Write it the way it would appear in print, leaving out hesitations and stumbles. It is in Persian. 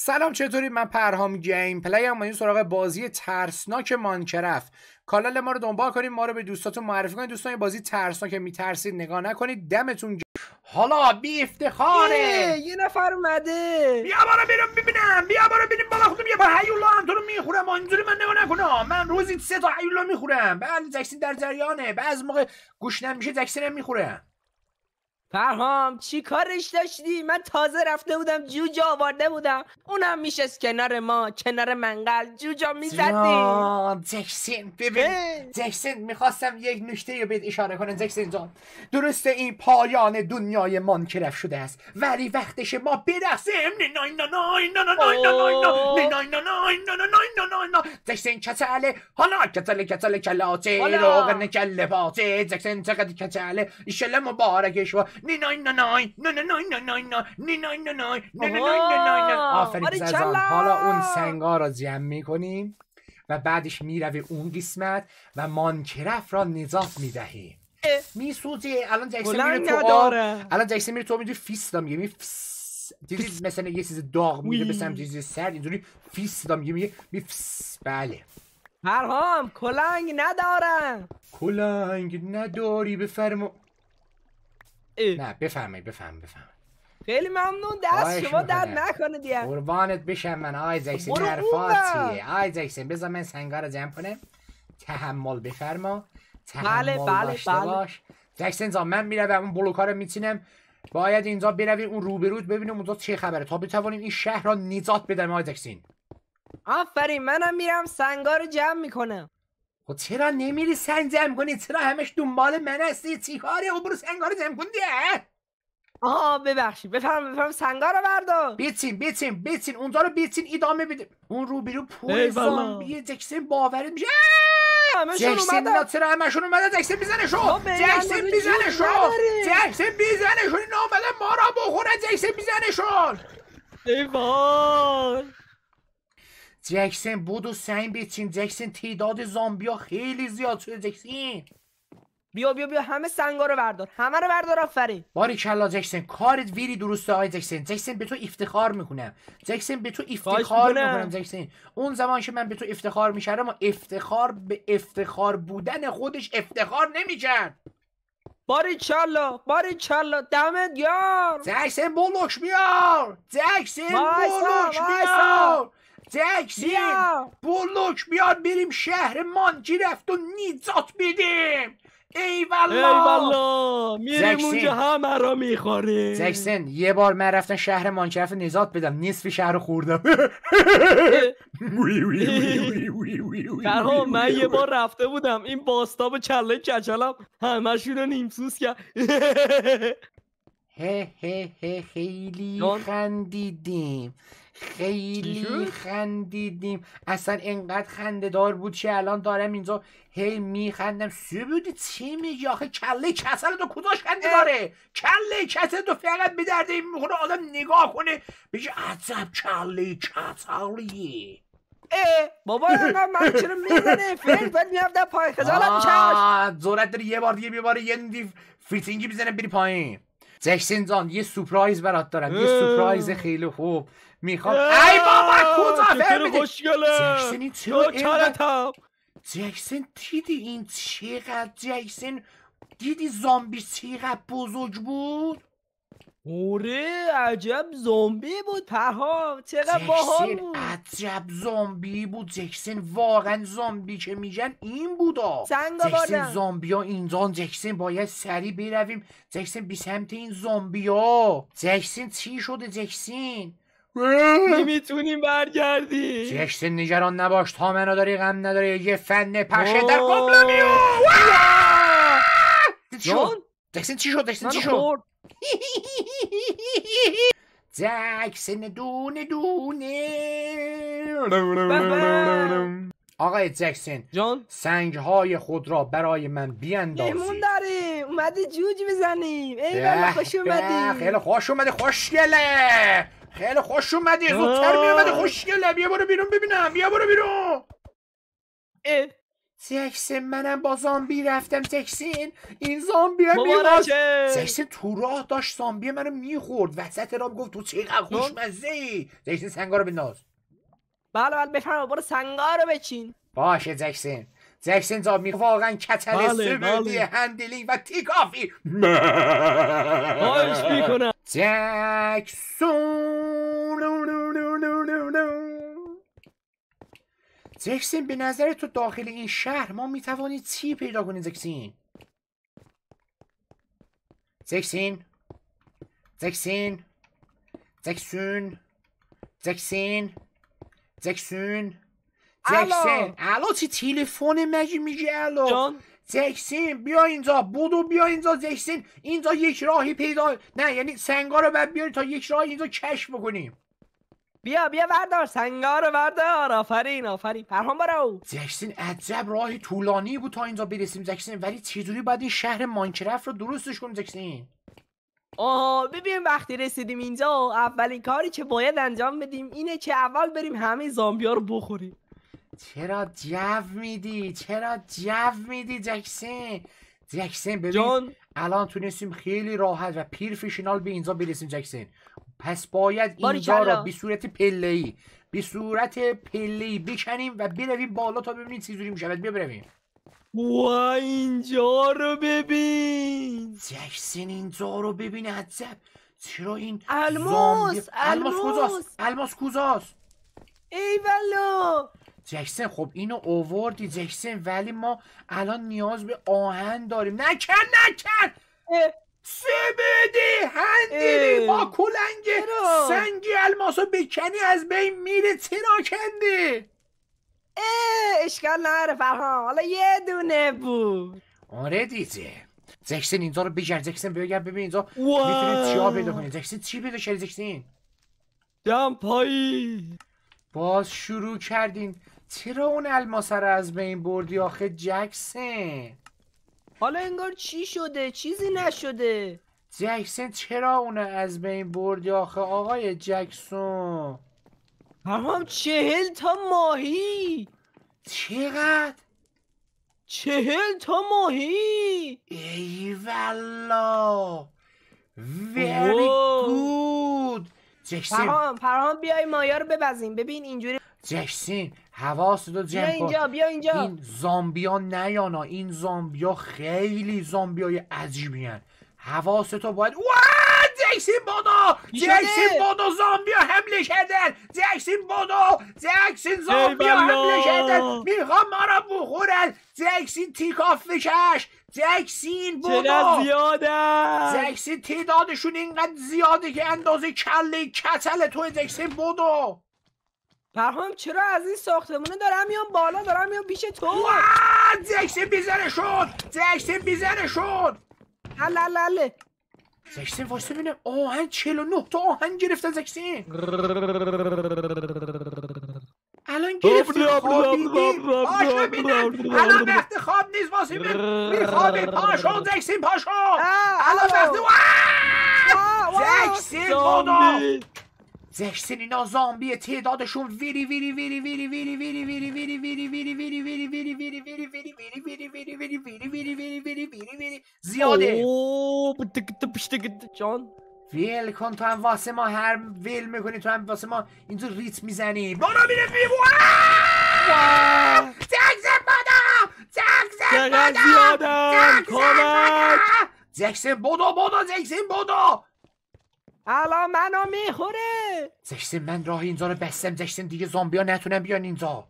سلام، چطوری؟ من پرهام گیم پلی ام. این سراغ بازی ترسناک ماینکرافت. کانال ما رو دنبال کنید، ما رو به دوستاتون معرفی کنید. دوستان این بازی ترسناک میترسید نگاه نکنید. دمتون حالا بی افتخاره یه نفر اومده. بیا برو بیرون ببینم، بیا برو ببینیم بالا خودم. یه بار هیولا هم تو رو میخورم. اینجوری من نگاه نکنم، من روزی 3 تا هیولا میخورم. بله جکسین در جریانه، بعضی موقع گوش نمیشه جکسین هم میخورم. فرهام چی کارش داشتی؟ من تازه رفته بودم جوجه آورده بودم، اونم میشست کنار ما، کنار منقل جوجه میزدیم. جکسین ببین جکسین، میخواستم یک نکته رو بهت اشاره کنم. جکسین جان، درسته این پایان دنیای ماینکرافت شده است، ولی وقتشه ما برقصیم. جکسین کچله حالا کچله کلاته روغن کله پاته. جکسین چقدر کچله ایشالا مبارکش و آفرین زدم. حالا اون سنگا را جمع میکنیم و بعدش میروی اون قسمت و ماینکرافت را نجات میدهیم. میسوزه. الان جکسن میره تو آب. الان جکسن میره تو میدونی فیس دا میگه دیدید مثلا یه چیز داغ میره به سمت چیز سرد، اینجوری فیس دا میگه بله. فرهام کلنگ ندارم. کلنگ نداری؟ بفرما. نه بفرمایید. خیلی ممنون، دست شما درد نکنه دیگه. قربانت بشم من. آی جکسن حرفاتیه. آی جکسن بذار من سنگا رو جمع کنم. تحمل بفرما. تحمل داشته باش. جکسن جان من میروم اون بلوکا رو میچینم. باید اینجا برویم اون روبرود ببینیم اونجا چه خبره تا بتوانیم این شهر را نجات بدیم. آی جکسن آفرین، منم میرم سنگا رو جمع میکنم. خب چرا نمیری سنگ جمع کنی؟ چرا همش دنبال من هستی؟ چی کاره؟ او برو سنگا رو جمع کن دیگه. ببخشید بفرم سنگا رو بردار. بیچین اونجا رو بیچین ادامه بده. اون روبرو پر زامبیه. جکسن باورت میشه. جکسن اینا چرا همشون اومده؟ جکسن بیزنشو. جکسن بیزنشون اینا اومده ما را بخوره. جکسن بیزنشون. ای وای جکسن بودو سنگ بیچین. جکسن تعداد زامبیا خیلی زیاد شده. جکسن بیا همه سنگا رو بردار، همه رو بردار. آفرین باریکلا جکسن، کارت ویری درسته. آی جکسن به تو افتخار میکنم. جکسن اون زمان که من به تو افتخار میشم، اما افتخار به افتخار بودن خودش افتخار نمیکرد. باریکلا دمت گرم. جکسن بلوش بیار. بلوک بیار بریم شهر ماینکرافت و نجات بدیم. ایوالله میریم اونجا همه را میخوریم. جکسن یه بار من رفتم شهر ماینکرافت نجات بدم، نصف شهر رو خوردم. فرهام من یه بار رفته بودم، این باستاب کله کچلم همشون رو نیمسوز کرد. خیلی خندیدیم. اصلا انقدر خنده دار بود که الان دارم اینجا هی میخندم. سبودی چی میگی آخه؟ کله کسل تو کداش خنده داره؟ کله کسل تو فقط به درد این میخوره آدم نگاه کنه بگه عجب کله کسلیه. بابا اینقدر من چرا میزنه؟ فیل میفته پای خجالت میکش. جرأت داری یه بار دیگه بیباره یه فریتینگی بزنه بری پایین. جکسن جان یه سورپرایز برات دارم. یه سورپرایز خیلی خوب میخوام. ای بابا کجا فهمیدی؟ جکسن این چرا جکسن دیدی این چقدر؟ جکسن دیدی زامبی چقدر بزرگ بود؟ عجب زامبی بود پرهام، چقدر باحال بود. عجب زامبی بود جکسن، واقعا زامبی که میگن این بودا. جکسن زامبیا اینجا. جکسن باید سریع برویم. جکسن بی سمت این زامبیا. جکسن چی شده؟ جکسن نمیتونیم برگردیم. جکسن نگران نباش، تا منو داری غم نداره. یه فن پشه در قبله میو. جکسن چی شد؟ جکسن دونه آقای جکسن جان، سنگهای خود را برای من بیاندازی. مهمون داریم اومدی جوج بزنیم. ای خوش اومدی. خیلی خوش اومدی خوشگله. خیلی خوش اومدی. زودتر میومدی خوشگله. بیا برو بیرون ببینم. بیا برو بیرون. جکسن منم با زامبی رفتم. جکسن این زامبی هم میخورد. جکسن تو راه داشت زامبی منو میخورد، وسط راه گفت تو چقدر خوشمزه ای. جکسن سنگا رو بنداز. بله بفرما، برو سنگا رو بچین. باشه جکسن. جکسن زامبی واقعا کتل سبودی هندلینگ و تیکافی. خواهش میکنم. جکسن به نظر تو داخل این شهر ما میتوانید چی پیدا کنیم جکسن؟ جکسن جکسن جکسن جکسن جکسن جکسن الو چی تلفن مگه میگه الو؟ جان جکسن بیا اینجا، بودو بیا اینجا. جکسن اینجا یک راهی پیدا، نه یعنی سنگا رو بعد بیاری تا یک راهی اینجا کشف بکنیم. بیا بردار سنگا رو بردار. آفرین پرهام برو. جکسن عجب راهی طولانی بود تا اینجا برسیم جکسن، ولی چجوری باید این شهر ماینکرافت رو درستش کنیم جکسن؟ ببین وقتی رسیدیم اینجا اولین کاری که باید انجام بدیم اینه که اول بریم همه زامبیا رو بخوریم. چرا جو میدی جکسن؟ جکسن ببین جان الان تونستیم خیلی راحت و پیرفشنال به اینجا برسیم جکسن. پس باید اینجا رو به صورت پله‌ای بکنیم و برویم بالا تا ببینیم چجوری میشه. بیا برویم. وا اینجا رو ببین جکسن، اینجا رو ببین. عجب چرا این الماس کجاست؟ ای والا جکسن خب اینو آوردی جکسن، ولی ما الان نیاز به آهن داریم. نکن سبده هندیری با کلنگ سنگی الماسو بکنی از بین میره. چرا کنده؟ اشکال نداره فرهام، حالا یه دونه بود. آره دیگه. جکسن اینجا رو بگرد. جکسن ببین اینجا میتونید چیا پیدا کنید. جکسن چی پیدا کردی جکسن؟ دمپایی. باز شروع کردین. چرا اون الماس رو از بین بردی آخه جکسن؟ حالا انگار چی شده؟ چیزی نشده. جکسن چرا اونو از بین بردی آخه آقای جکسون؟ فرهام 40 تا ماهی. چقدر؟ 40 تا ماهی. ای والا very good. جکسن فرهام بیای مایا رو ببزیم. ببین اینجوری. جکسن حواستو جمع کن. بیا اینجا. این زامبیا نیانا، این زامبیا خیلی زامبیای عجیبی هن. حواستو باید. جکسن بودو زامبیا حمله کردن. جکسن زامبیا حمله کردن، میخوام ما را بخورن. جکسن تیکاف بکش. جکسن بودو چرا زیاده؟ جکسن تعدادشون اینقدر زیاده که اندازه کله کتل توی. جکسن بودو. فرهام چرا از این ساختمونه دارم میام بالا، دارم میام پیش تو؟ جکسن بیزنه شد. حله جکسن واسه ببینم آهن 49 تا آهن گرفتن. جکسن الان گرفتیم خوابیدیم. پاشو بینم الان وقت خواب نیست واسه میخوابی. پاشو جکسن پاشو الان وقت. جکسن بودو. جکسن اینا زامبیه، تعدادشون ویری زیاده. جان ویل کن تو هم واسه ما، هر ویل میکنی تو هم واسه ما اینجا ریت میزنی. برو میره جکسن بودو. الان منو میخوره. جکسن من راه اینجا رو بستم جکسن، دیگه زامبیا نتونن بیان اینجا.